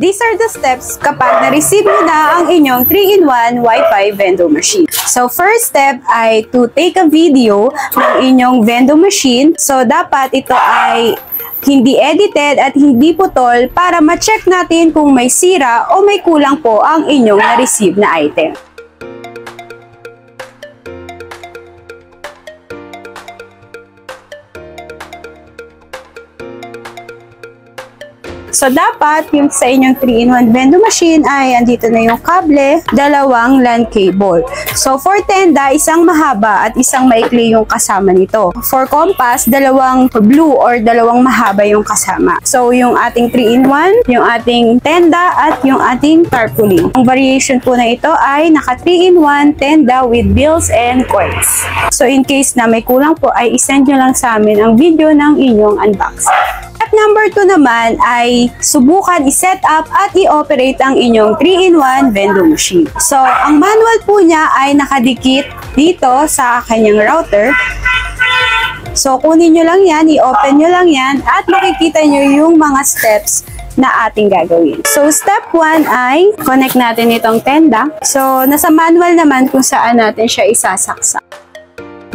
These are the steps kapag na-receive nyo na ang inyong 3-in-1 Wi-Fi vending machine. So, first step ay to take a video ng inyong vending machine. So, dapat ito ay hindi edited at hindi putol para ma-check natin kung may sira o may kulang po ang inyong na-receive na item. So, dapat yung sa inyong 3-in-1 vending machine ay andito na yung kable, dalawang LAN cable. So, for tenda, isang mahaba at isang maikli yung kasama nito. For compass, dalawang blue or dalawang mahaba yung kasama. So, yung ating 3-in-1, yung ating tenda at yung ating tarpaulin. Ang variation po na ito ay naka 3-in-1 tenda with bills and coins. So, in case na may kulang po, ay isend nyo lang sa amin ang video ng inyong unboxing. Step number 2 naman ay subukan i-set up at i-operate ang inyong 3-in-1 vending machine. So, ang manual po niya ay nakadikit dito sa kanyang router. So, kunin nyo lang yan, i-open nyo lang yan, at makikita nyo yung mga steps na ating gagawin. So, step 1 ay connect natin itong tenda. So, nasa manual naman kung saan natin siya isasaksak.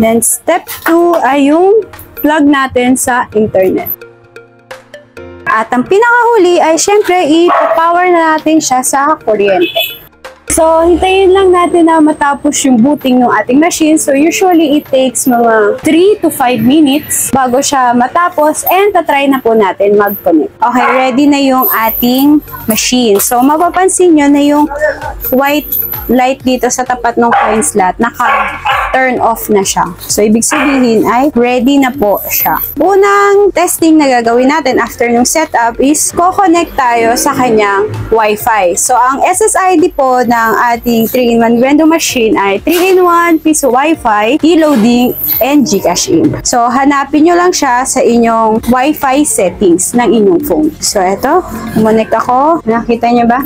Then, step 2 ay yung plug natin sa internet. At ang pinakahuli ay syempre i-power na natin siya sa kuryente. So, hintayin lang natin na matapos yung booting ng ating machine. So, usually it takes mga 3 to 5 minutes bago siya matapos, and tatry na po natin mag-connect. Okay, ready na yung ating machine. So, mapapansin nyo na yung white light dito sa tapat ng coin slot, naka-turn off na siya. So, ibig sabihin ay ready na po siya. Unang testing na gagawin natin after ng setup is ko-connect tayo sa kanyang Wi-Fi. So, ang SSID po ng ating 3-in-1 vending machine ay 3-in-1 piso Wi-Fi, e-loading, and GCash in. So, hanapin nyo lang siya sa inyong Wi-Fi settings ng inyong phone. So, eto, connect ako. Nakita nyo ba?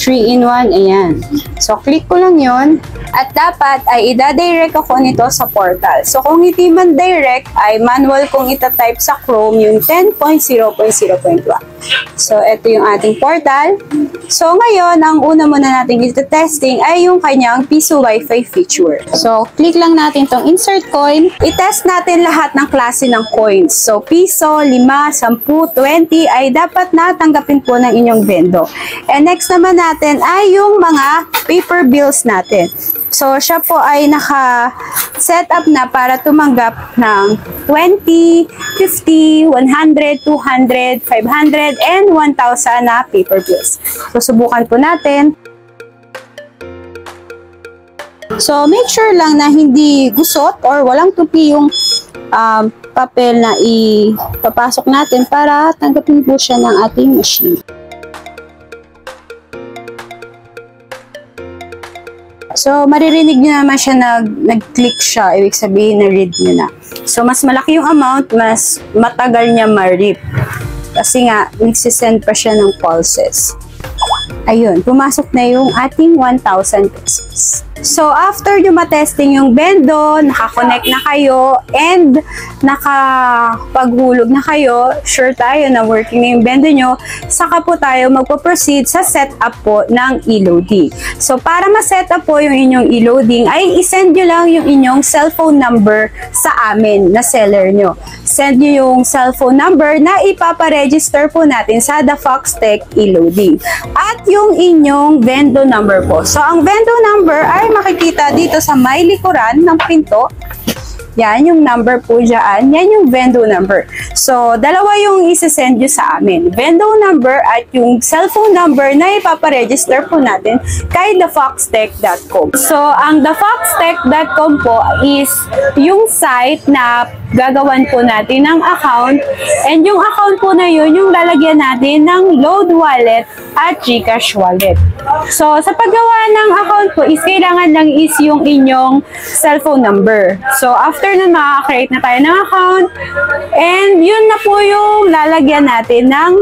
3-in-1, ayan. So, click ko lang yon. At dapat ay ida-direct ako nito sa portal. So, kung hindi man direct, ay manual kong itatype sa Chrome yung 10.0.0.1. So, ito yung ating portal. So, ngayon, ang una muna natin ito-testing ay yung kanyang Piso Wi-Fi feature. So, click lang natin tong insert coin. I-test natin lahat ng klase ng coins. So, piso, 5, 10, 20 ay dapat natanggapin po ng inyong vendo. And next naman natin ay yung mga paper bills natin. So, siya po ay naka-set up na para tumanggap ng 20, 50, 100, 200, 500, and 1,000 na paper bills. So, subukan po natin. So, make sure lang na hindi gusot or walang tupi yung papel na ipapasok natin para tanggapin po siya ng ating machine. So, maririnig nyo naman siya nag-click siya. Ibig sabihin, na-read nyo na. So, mas malaki yung amount, mas matagal niya ma-rip. Kasi nga, nagsisend pa siya ng pulses. Ayun, pumasok na yung ating 1,000 pesos. So, after nyo matesting yung bendo, nakakonect na kayo, and nakapaghulog na kayo, sure tayo na working na yung bendo nyo, saka po tayo magpo-proceed sa setup po ng e-loading. So, para ma-setup po yung inyong e-loading, ay isend nyo lang yung inyong cellphone number sa amin na seller nyo. Send nyo yung cellphone number na ipaparegister po natin sa The Foxtech e-loading. At yung inyong vendo number po. So, ang vendo number ay makikita dito sa may likuran ng pinto. Yan, yung number po dyan. Yan yung vendo number. So, dalawa yung isasend nyo sa amin. Vendo number at yung cellphone number na ipaparegister po natin kay thefoxtech.com. So, ang thefoxtech.com po is yung site na gagawan po natin ng account. And yung account po na yun, yung lalagyan natin ng load wallet at GCash wallet. So, sa paggawa ng account po is kailangan lang is yung inyong cellphone number. So, after nun, makaka-create na tayo ng account. And yun na po yung lalagyan natin ng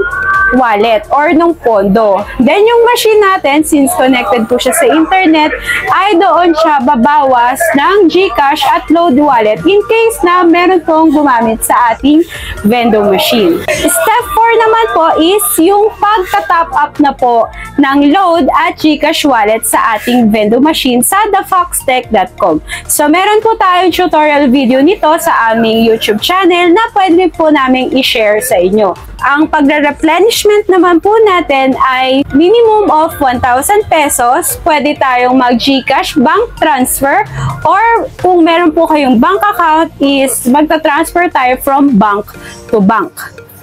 wallet or nung pondo. Then yung machine natin, since connected po siya sa internet, ay doon siya babawas ng GCash at load wallet in case na meron pong gumamit sa ating vending machine. Step 4 naman po is yung pagta-top up na po ng load at GCash wallet sa ating vending machine sa thefoxtech.com. So meron po tayong tutorial video nito sa aming YouTube channel na pwede po namin i-share sa inyo. Ang pagre-replenishment naman po natin ay minimum of 1,000 pesos. Pwede tayong mag-GCash bank transfer or kung meron po kayong bank account is magta-transfer tayo from bank to bank.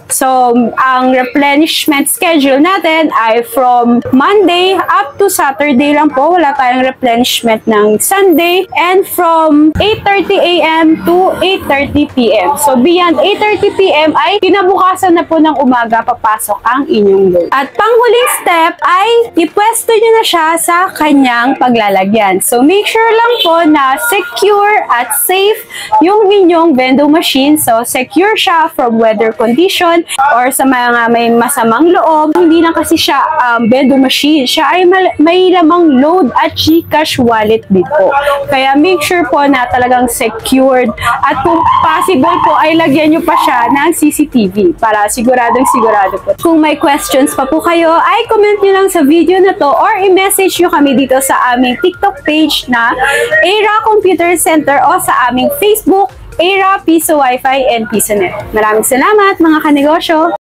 So, ang replenishment schedule natin ay from Monday up to Saturday lang po. Wala tayong replenishment ng Sunday. And from 8:30 a.m. to 8:30 p.m. So, beyond 8:30 p.m. ay kinabukasan na po ng umaga papasok ang inyong load. At panghuling step ay ipwesto nyo na siya sa kanyang paglalagyan. So, make sure lang po na secure at safe yung inyong vending machine. So, secure siya from weather condition or sa mga may masamang loob. Hindi na kasi siya vending machine. Siya ay may lamang load at GCash wallet dito. Kaya make sure po na talagang secured at kung possible po ay lagyan nyo pa siya ng CCTV para siguradong sigurado po. Kung may questions pa po kayo ay comment nyo lang sa video na to or i-message nyo kami dito sa aming TikTok page na Era Computer Center o sa aming Facebook Era Piso Wi-Fi and PisoNet. Maraming salamat mga kanegosyo!